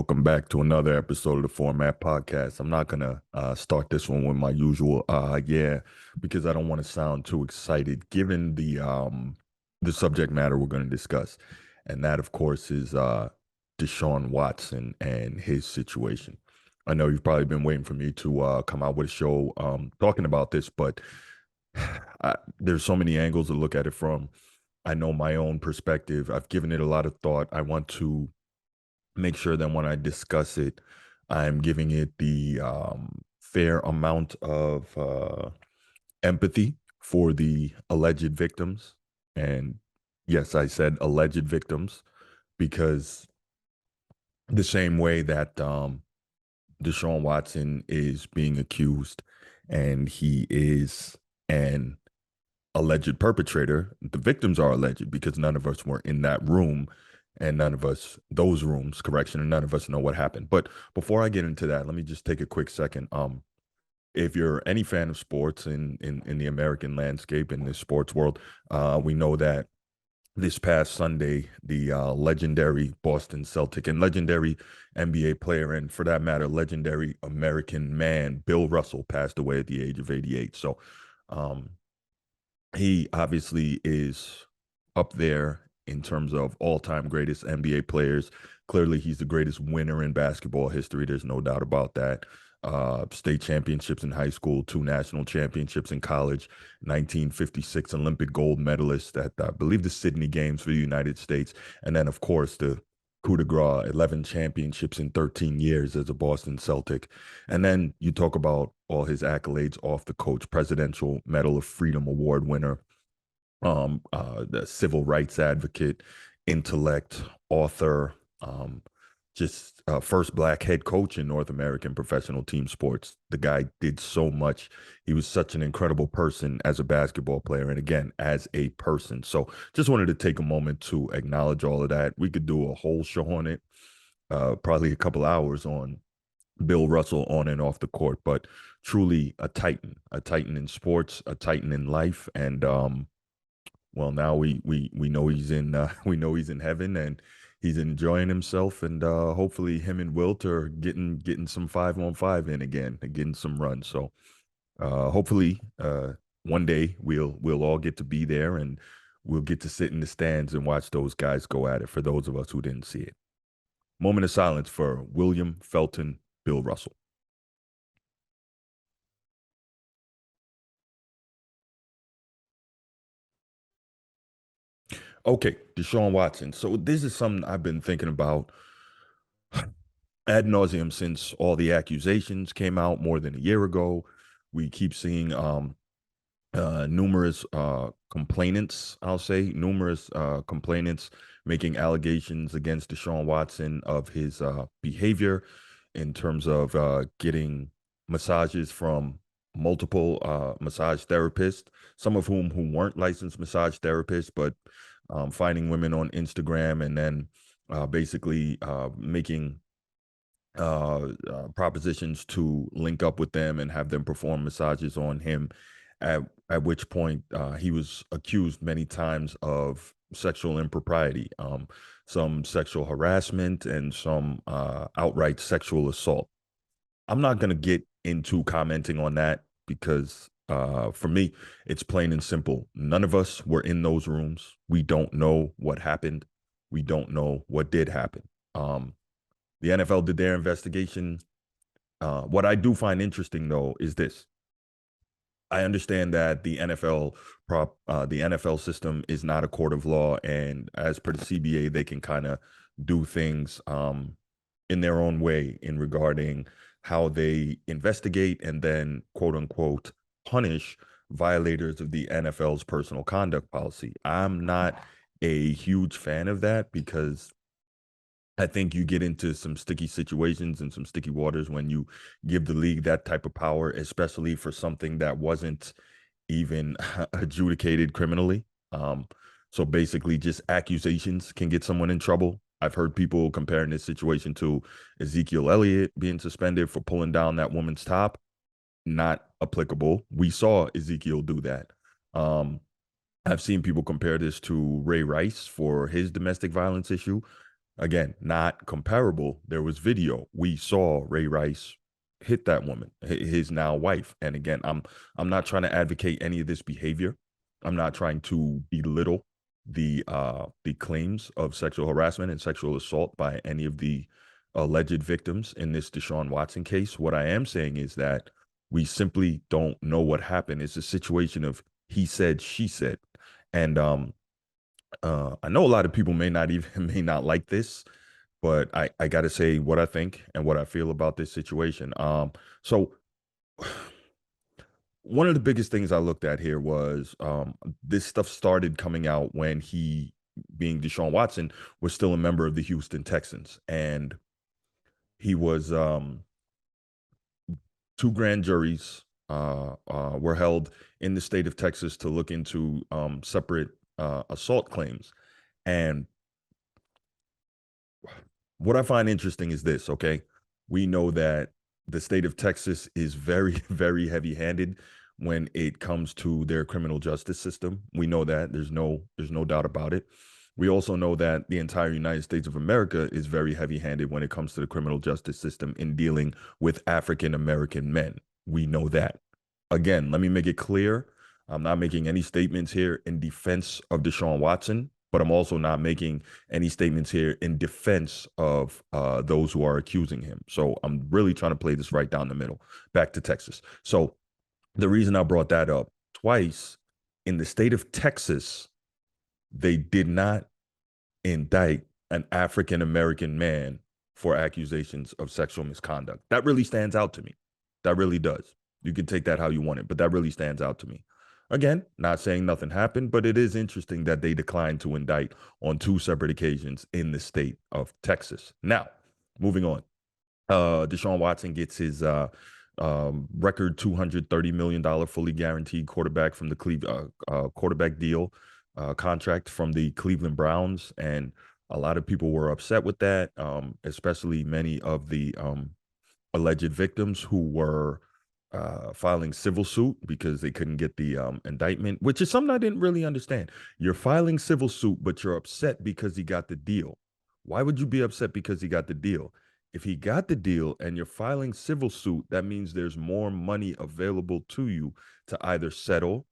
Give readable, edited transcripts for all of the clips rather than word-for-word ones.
welcome back to another episode of the Format Podcast. I'm not gonna start this one with my usual yeah, because I don't want to sound too excited given the subject matter we're going to discuss. And that of course is Deshaun Watson and his situation. I know you've probably been waiting for me to come out with a show talking about this, but there's so many angles to look at it from. I know my own perspective. I've given it a lot of thought. I want to make sure that when I discuss it, I'm giving it the fair amount of empathy for the alleged victims. And yes, I said alleged victims because the same way that Deshaun Watson is being accused and he is an alleged perpetrator, the victims are alleged because none of us were in that room and none of us, those rooms, correction, and none of us know what happened. But before I get into that, let me just take a quick second. If you're any fan of sports in the American landscape in this sports world, we know that this past Sunday, the legendary Boston Celtic and legendary NBA player, and for that matter, legendary American man, Bill Russell, passed away at the age of 88. So, um, he obviously is up there in terms of all-time greatest NBA players. Clearly, he's the greatest winner in basketball history. There's no doubt about that. State championships in high school, two national championships in college, 1956 Olympic gold medalist at, I believe, the Sydney Games for the United States. And then, of course, the coup de grace, 11 championships in 13 years as a Boston Celtic. And then you talk about all his accolades off the coach, Presidential Medal of Freedom Award winner, the civil rights advocate, intellect, author, just first black head coach in North American professional team sports. The guy did so much. He was such an incredible person as a basketball player and again, as a person. So just wanted to take a moment to acknowledge all of that. We could do a whole show on it, probably a couple hours on Bill Russell on and off the court, but truly a titan in sports, a titan in life. And well, now we know he's in we know he's in heaven and he's enjoying himself, and hopefully him and Wilt are getting some 5-on-5 in again and getting some runs. So hopefully one day we'll all get to be there and we'll get to sit in the stands and watch those guys go at it for those of us who didn't see it. Moment of silence for William Felton Bill Russell. Okay, Deshaun Watson. So this is something I've been thinking about ad nauseum since all the accusations came out more than a year ago. We keep seeing numerous complainants, I'll say, numerous complainants making allegations against Deshaun Watson of his behavior in terms of getting massages from multiple massage therapists, some of whom who weren't licensed massage therapists, but finding women on Instagram and then basically making propositions to link up with them and have them perform massages on him. At which point he was accused many times of sexual impropriety, some sexual harassment, and some outright sexual assault. I'm not going to get into commenting on that because for me, it's plain and simple. None of us were in those rooms. We don't know what happened. We don't know what did happen. The NFL did their investigation. What I do find interesting, though, is this. I understand that the NFL system is not a court of law, and as per the CBA, they can kind of do things in their own way in regarding how they investigate and then quote unquote punish violators of the NFL's personal conduct policy. I'm not a huge fan of that because I think you get into some sticky situations and some sticky waters when you give the league that type of power, especially for something that wasn't even adjudicated criminally. Um, so basically, just accusations can get someone in trouble. I've heard people comparing this situation to Ezekiel Elliott being suspended for pulling down that woman's top. Not applicable. We saw Ezekiel do that. I've seen people compare this to Ray Rice for his domestic violence issue. Again, not comparable. There was video. We saw Ray Rice hit that woman, his now wife. And again, I'm not trying to advocate any of this behavior. I'm not trying to belittle the claims of sexual harassment and sexual assault by any of the alleged victims in this Deshaun Watson case. What I am saying is that we simply don't know what happened. It's a situation of he said, she said. And I know a lot of people may not even may not like this, but I got to say what I think and what I feel about this situation. So one of the biggest things I looked at here was this stuff started coming out when he, being Deshaun Watson, was still a member of the Houston Texans, and he was two grand juries were held in the state of Texas to look into separate assault claims. And what I find interesting is this, okay? We know that the state of Texas is very, very heavy handed when it comes to their criminal justice system. We know that there's no doubt about it. We also know that the entire United States of America is very heavy handed when it comes to the criminal justice system in dealing with African American men. We know that. Again, let me make it clear. I'm not making any statements here in defense of Deshaun Watson, but I'm also not making any statements here in defense of those who are accusing him. So I'm really trying to play this right down the middle. Back to Texas. So the reason I brought that up twice, in the state of Texas, they did not indict an African American man for accusations of sexual misconduct. That really stands out to me. That really does. You can take that how you want it, but that really stands out to me. Again, not saying nothing happened, but it is interesting that they declined to indict on two separate occasions in the state of Texas. Now, moving on. Deshaun Watson gets his record $230 million fully guaranteed quarterback from the quarterback deal contract from the Cleveland Browns. And a lot of people were upset with that, especially many of the alleged victims who were filing civil suit because they couldn't get the indictment, which is something I didn't really understand. You're filing civil suit, but you're upset because he got the deal. Why would you be upset because he got the deal? If he got the deal and you're filing civil suit, that means there's more money available to you to either settle,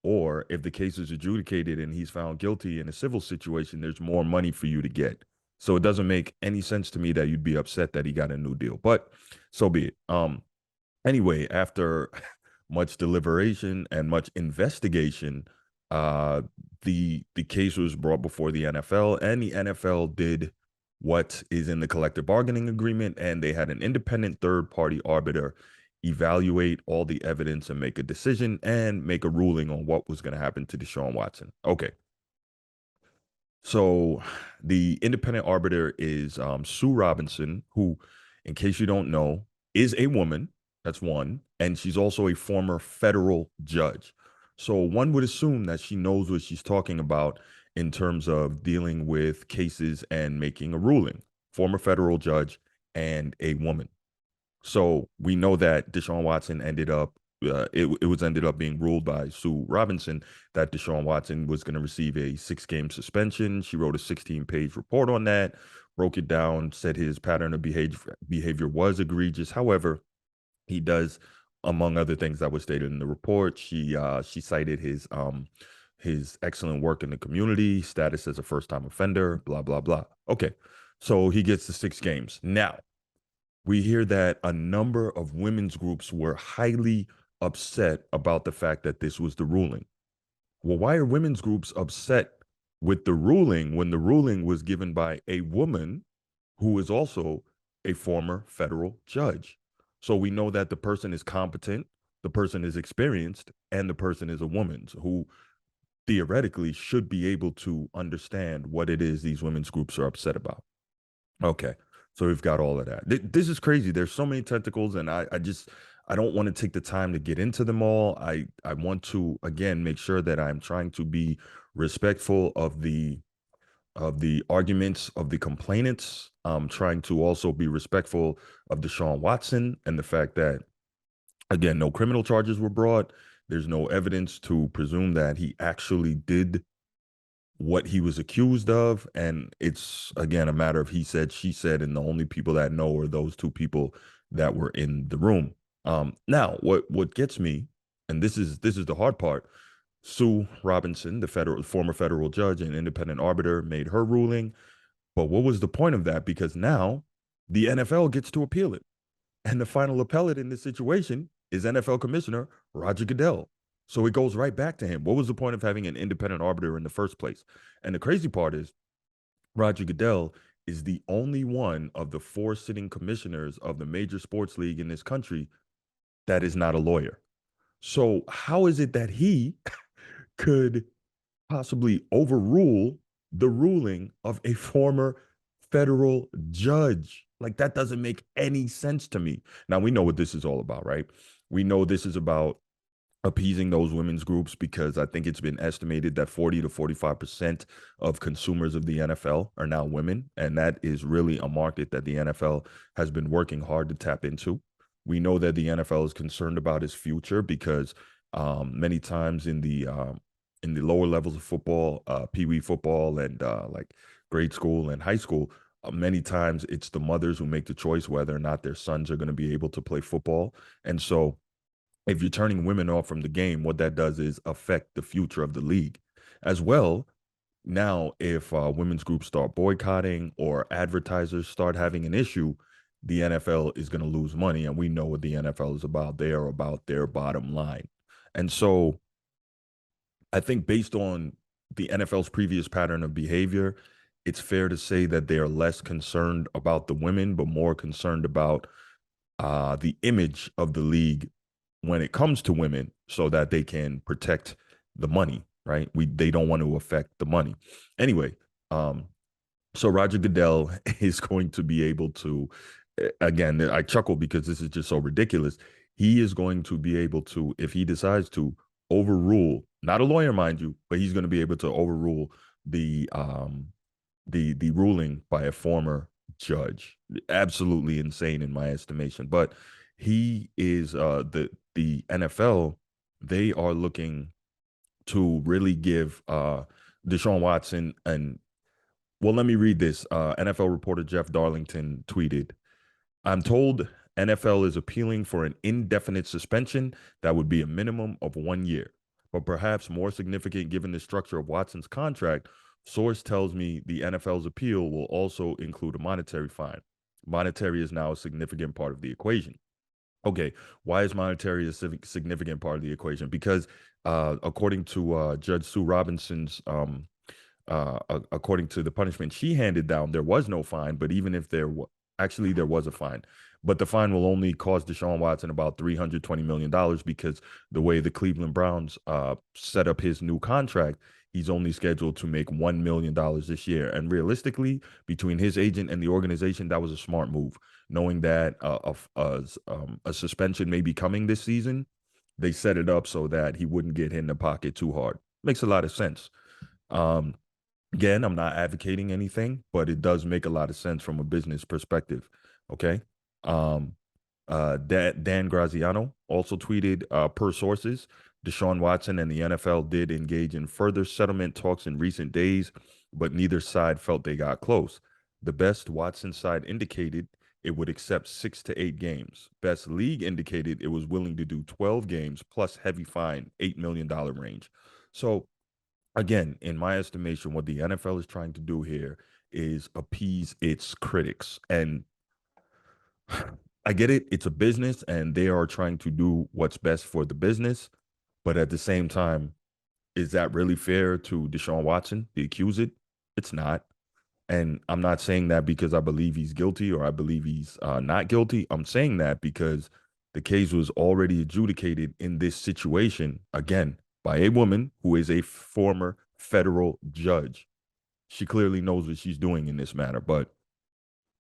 or if the case is adjudicated and he's found guilty in a civil situation, there's more money for you to get. So it doesn't make any sense to me that you'd be upset that he got a new deal, but so be it. Anyway, after much deliberation and much investigation, uh, the case was brought before the NFL, and the NFL did what is in the collective bargaining agreement, and they had an independent third-party arbiter evaluate all the evidence and make a decision and make a ruling on what was going to happen to Deshaun Watson. Okay. So the independent arbiter is Sue Robinson, who, in case you don't know, is a woman. That's one. And she's also a former federal judge. So one would assume that she knows what she's talking about in terms of dealing with cases and making a ruling. Former federal judge and a woman. So we know that Deshaun Watson ended up, it was ended up being ruled by Sue Robinson that Deshaun Watson was going to receive a 6-game suspension. She wrote a 16-page report on that, broke it down, said his pattern of behavior was egregious. However, he does, among other things that was stated in the report, she cited his excellent work in the community, status as a first-time offender, blah, blah, blah. Okay, so he gets the 6 games. Now, we hear that a number of women's groups were highly upset about the fact that this was the ruling. Well, why are women's groups upset with the ruling when the ruling was given by a woman who is also a former federal judge? So we know that the person is competent, the person is experienced, and the person is a woman who theoretically should be able to understand what it is these women's groups are upset about. Okay. So we've got all of that. This is crazy. There's so many tentacles, and I don't want to take the time to get into them all. I want to, again, make sure that I'm trying to be respectful of the arguments of the complainants. I'm trying to also be respectful of Deshaun Watson and the fact that, again, no criminal charges were brought. There's no evidence to presume that he actually did what he was accused of, and it's again a matter of he said, she said, and the only people that know are those two people that were in the room. Now, what gets me, and this is the hard part. Sue Robinson, the federal former federal judge and independent arbiter, made her ruling. But what was the point of that? Because now the NFL gets to appeal it. And the final appellate in this situation is NFL Commissioner Roger Goodell. So it goes right back to him. What was the point of having an independent arbiter in the first place? And the crazy part is Roger Goodell is the only one of the four sitting commissioners of the major sports league in this country that is not a lawyer. So how is it that he could possibly overrule the ruling of a former federal judge? Like, that doesn't make any sense to me. Now, we know what this is all about, right? We know this is about appeasing those women's groups, because I think it's been estimated that 40 to 45% of consumers of the NFL are now women. And that is really a market that the NFL has been working hard to tap into. We know that the NFL is concerned about its future because many times in the lower levels of football, pee wee football, and like grade school and high school, many times it's the mothers who make the choice whether or not their sons are going to be able to play football. And so if you're turning women off from the game, what that does is affect the future of the league as well. Now, if women's groups start boycotting or advertisers start having an issue, the NFL is going to lose money. And we know what the NFL is about. They are about their bottom line. And so I think based on the NFL's previous pattern of behavior, it's fair to say that they are less concerned about the women, but more concerned about the image of the league when it comes to women, so that they can protect the money, right? They don't want to affect the money. Anyway, um, so Roger Goodell is going to be able to, again, I chuckle because this is just so ridiculous. He is going to be able to, if he decides to, overrule, not a lawyer, mind you, but he's going to be able to overrule the the ruling by a former judge. Absolutely insane in my estimation. But he is the NFL, they are looking to really give Deshaun Watson and, well, let me read this. NFL reporter Jeff Darlington tweeted, I'm told NFL is appealing for an indefinite suspension that would be a minimum of 1 year. But perhaps more significant given the structure of Watson's contract, source tells me the NFL's appeal will also include a monetary fine. Monetary is now a significant part of the equation. Okay, why is monetary a significant part of the equation? Because according to Judge Sue Robinson's according to the punishment she handed down, there was no fine. But even if actually there was a fine, but the fine will only cost Deshaun Watson about $320 million, because the way the Cleveland Browns set up his new contract, he's only scheduled to make $1 million this year. And realistically, between his agent and the organization, that was a smart move, knowing that a suspension may be coming this season. They set it up so that he wouldn't get hit in the pocket too hard. Makes a lot of sense. Um, Again, I'm not advocating anything, but it does make a lot of sense from a business perspective. Okay. Um, Dan Graziano also tweeted, per sources, Deshaun Watson and the NFL did engage in further settlement talks in recent days, but neither side felt they got close. The best Watson side indicated it would accept 6 to 8 games. Best league indicated it was willing to do 12 games plus heavy fine, $8 million range. So again, in my estimation, what the NFL is trying to do here is appease its critics. And I get it, it's a business and they are trying to do what's best for the business. But at the same time, is that really fair to Deshaun Watson, the accused? It's not. And I'm not saying that because I believe he's guilty or I believe he's not guilty. I'm saying that because the case was already adjudicated in this situation, again, by a woman who is a former federal judge. She clearly knows what she's doing in this matter. But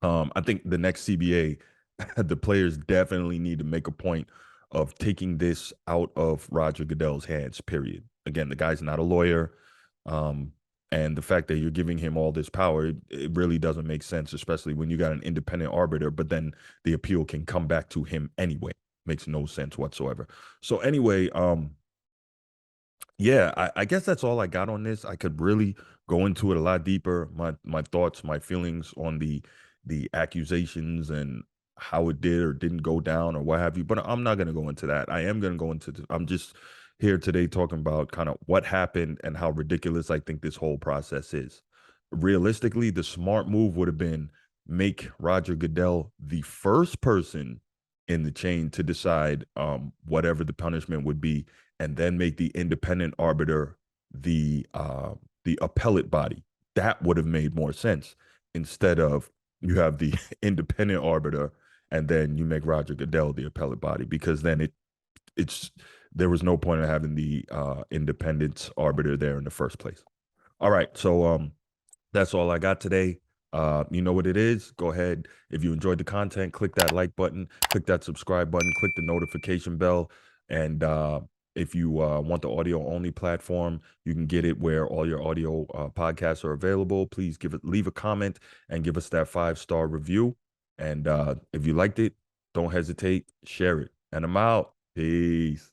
I think the next CBA, the players definitely need to make a point of taking this out of Roger Goodell's hands, period. Again, the guy's not a lawyer. Um, and the fact that you're giving him all this power, it really doesn't make sense, especially when you got an independent arbiter, but then the appeal can come back to him anyway. Makes no sense whatsoever. So anyway, yeah, I guess that's all I got on this. I could really go into it a lot deeper, my thoughts, my feelings on the accusations and how it did or didn't go down or what have you. But I'm not going to go into that. I am going to go into I'm just here today talking about kind of what happened and how ridiculous I think this whole process is. Realistically, the smart move would have been make Roger Goodell the first person in the chain to decide whatever the punishment would be, and then make the independent arbiter the appellate body. That would have made more sense instead of you have the independent arbiter and then you make Roger Goodell the appellate body, because then it's there was no point in having the independent arbiter there in the first place. All right, so that's all I got today. You know what it is. Go ahead. If you enjoyed the content, click that like button, click that subscribe button, click the notification bell. And if you want the audio only platform, you can get it where all your audio podcasts are available. Please leave a comment and give us that 5-star review. And if you liked it, don't hesitate, share it. And I'm out. Peace.